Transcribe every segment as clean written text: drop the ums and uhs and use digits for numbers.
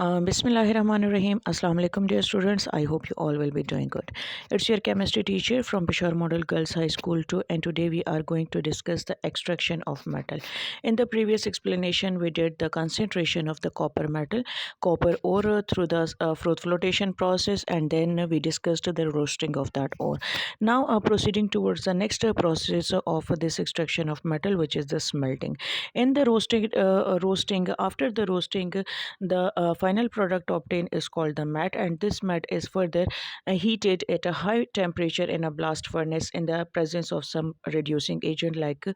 Bismillahirrahmanirrahim. Assalamu alaikum, dear students. I hope you all will be doing good. It's your chemistry teacher from Bishar Model Girls High School 2, and today we are going to discuss the extraction of metal. In the previous explanation, we did the concentration of the copper metal, copper ore through the flotation process, and then we discussed the roasting of that ore. Now, proceeding towards the next process of this extraction of metal, which is the smelting. In the roasting, after the roasting, the final product obtained is called the matte, and this matte is further heated at a high temperature in a blast furnace in the presence of some reducing agent like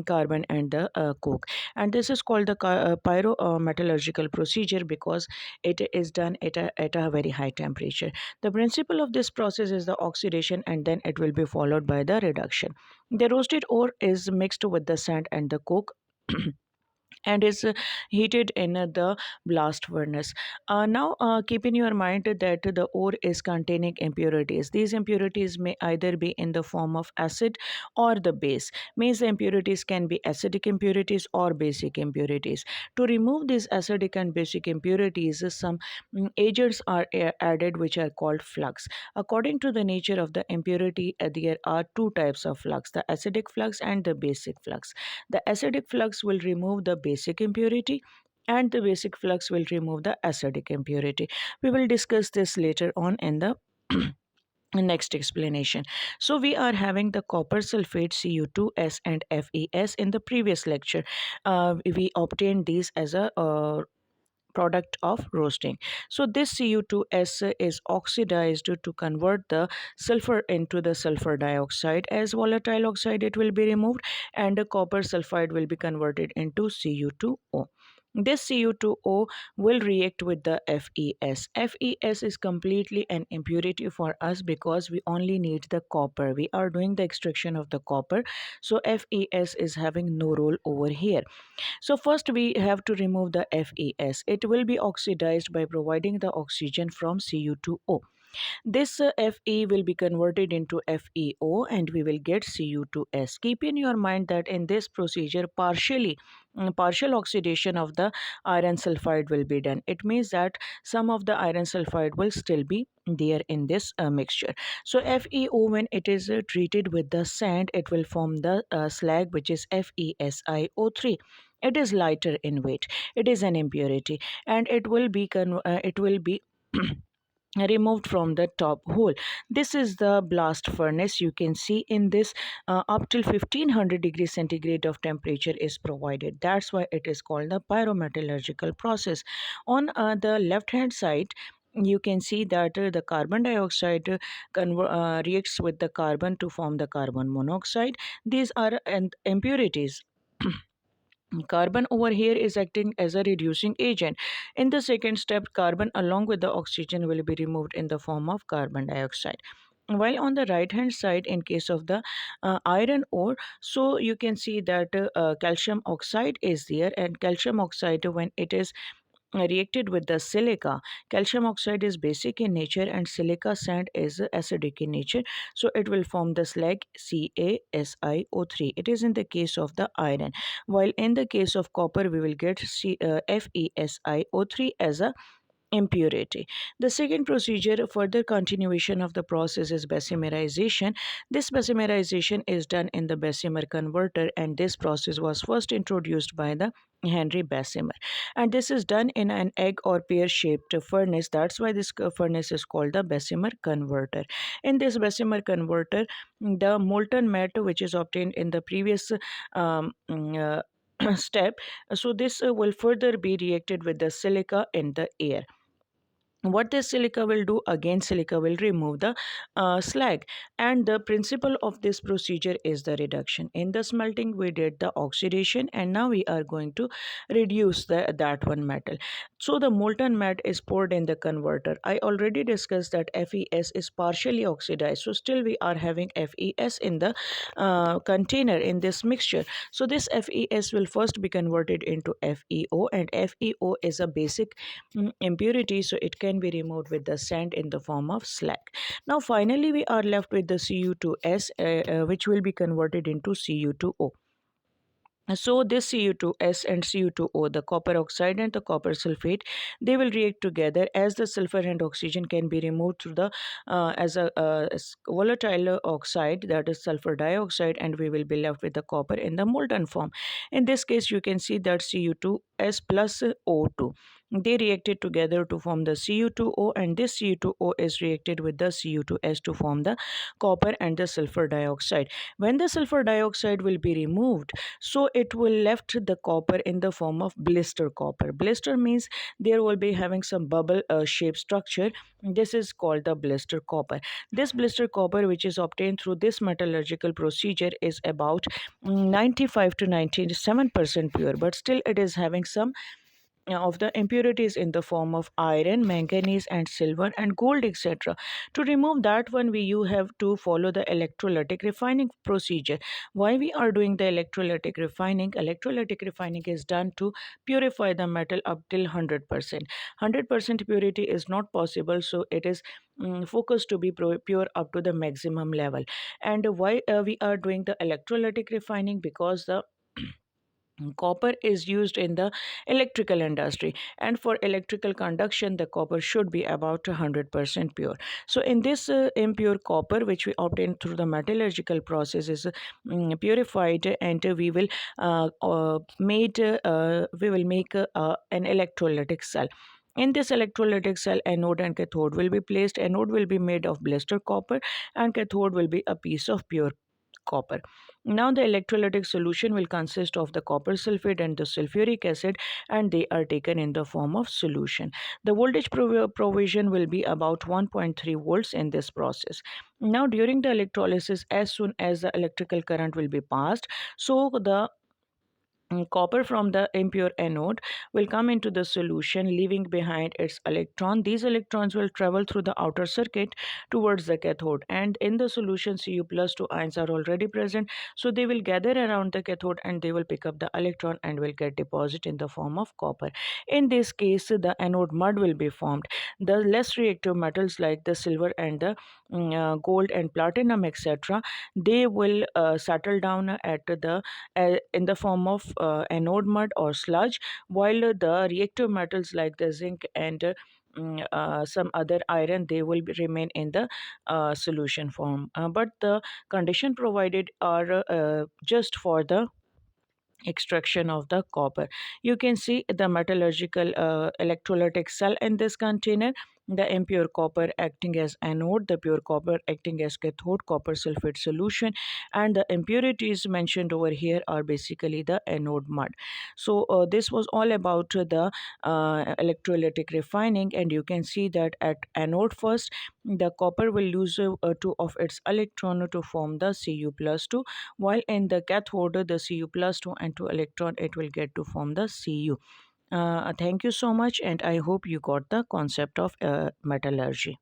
carbon and the coke. And this is called the pyrometallurgical procedure because it is done at a very high temperature. The principle of this process is the oxidation, and then it will be followed by the reduction. The roasted ore is mixed with the sand and the coke and is heated in the blast furnace. Now, keep in your mind that the ore is containing impurities. These impurities may either be in the form of acid or the base. Means the impurities can be acidic impurities or basic impurities. To remove these acidic and basic impurities, some agents are added which are called flux. According to the nature of the impurity, there are two types of flux: the acidic flux and the basic flux. The acidic flux will remove the basic impurity, and the basic flux will remove the acidic impurity. We will discuss this later on in the next explanation. So we are having the copper sulfate Cu2S and FeS in the previous lecture. We obtained these as a product of roasting. So this Cu2S is oxidized to convert the sulfur into the sulfur dioxide. As volatile oxide it will be removed, and the copper sulfide will be converted into Cu2O. This Cu2O will react with the FeS. FeS is completely an impurity for us because we only need the copper. We are doing the extraction of the copper, so FeS is having no role over here. So first we have to remove the FeS. It will be oxidized by providing the oxygen from Cu2O. This Fe will be converted into FeO, and we will get Cu2S. Keep in your mind that in this procedure partial oxidation of the iron sulfide will be done. It means that some of the iron sulfide will still be there in this mixture. So FeO, when it is treated with the sand, it will form the slag, which is FeSiO3. It is lighter in weight. It is an impurity, and it will be removed from the top hole. This is the blast furnace. You can see in this up till 1500 degrees centigrade of temperature is provided. That's why it is called the pyrometallurgical process. On the left hand side, you can see that the carbon dioxide reacts with the carbon to form the carbon monoxide. These are impurities. Carbon over here is acting as a reducing agent. In the second step, carbon along with the oxygen will be removed in the form of carbon dioxide. While on the right hand side, in case of the iron ore, so you can see that calcium oxide is there, and calcium oxide, when it is reacted with the silica. Calcium oxide is basic in nature and silica sand is acidic in nature. So it will form the slag CaSiO3. It is in the case of the iron. While in the case of copper, we will get FeSiO3 as a impurity. The second procedure, further continuation of the process, is Bessemerization. This Bessemerization is done in the Bessemer converter, and this process was first introduced by the Henry Bessemer. And this is done in an egg or pear shaped furnace. That's why this furnace is called the Bessemer converter. In this Bessemer converter, the molten matte, which is obtained in the previous um, mm, step, so this will further be reacted with the silica in the air. What this silica will do, again silica will remove the slag, and the principle of this procedure is the reduction. In the smelting we did the oxidation, and now we are going to reduce that one metal. So the molten matte is poured in the converter. I already discussed that FeS is partially oxidized, so still we are having FeS in the container in this mixture. So this FeS will first be converted into FeO, and FeO is a basic impurity, so it can be removed with the sand in the form of slag. Now finally we are left with the Cu2S, which will be converted into Cu2O. So this Cu2S and Cu2O, the copper oxide and the copper sulfate, they will react together as the sulfur and oxygen can be removed through the as a volatile oxide, that is sulfur dioxide, and we will be left with the copper in the molten form. In this case, you can see that Cu2S plus O2. They reacted together to form the Cu2O, and this Cu2O is reacted with the Cu2S to form the copper and the sulfur dioxide. When the sulfur dioxide will be removed, so it will left the copper in the form of blister copper. Blister means there will be having some bubble shape structure. This is called the blister copper. This blister copper, which is obtained through this metallurgical procedure, is about 95 to 97% pure, but still it is having some of the impurities in the form of iron, manganese, and silver and gold, etc. To remove that one, we you have to follow the electrolytic refining procedure. Why we are doing the electrolytic refining? Electrolytic refining is done to purify the metal up till 100%. 100% purity is not possible, so it is focused to be pure up to the maximum level. And why we are doing the electrolytic refining? Because the copper is used in the electrical industry, and for electrical conduction the copper should be about 100% pure. So in this impure copper which we obtain through the metallurgical process is purified, and we will make an electrolytic cell. In this electrolytic cell, anode and cathode will be placed. Anode will be made of blister copper, and cathode will be a piece of pure copper. Now, the electrolytic solution will consist of the copper sulfate and the sulfuric acid, and they are taken in the form of solution. The voltage provision will be about 1.3 volts in this process. Now, during the electrolysis, as soon as the electrical current will be passed, so the copper from the impure anode will come into the solution, leaving behind its electron. These electrons will travel through the outer circuit towards the cathode, and in the solution Cu plus 2 ions are already present, so they will gather around the cathode and they will pick up the electron and will get deposit in the form of copper. In this case, the anode mud will be formed. The less reactive metals like the silver and the gold and platinum, etc., they will settle down at the in the form of anode mud or sludge, while the reactive metals like the zinc and some other iron, they will remain in the solution form. But the condition provided are just for the extraction of the copper. You can see the metallurgical electrolytic cell in this container. The impure copper acting as anode, the pure copper acting as cathode, copper sulfate solution, and the impurities mentioned over here are basically the anode mud. So this was all about the electrolytic refining, and you can see that at anode first, the copper will lose two of its electron to form the Cu plus 2, while in the cathode the Cu plus 2 and 2 electron it will get to form the Cu. Thank you so much, and I hope you got the concept of metallurgy.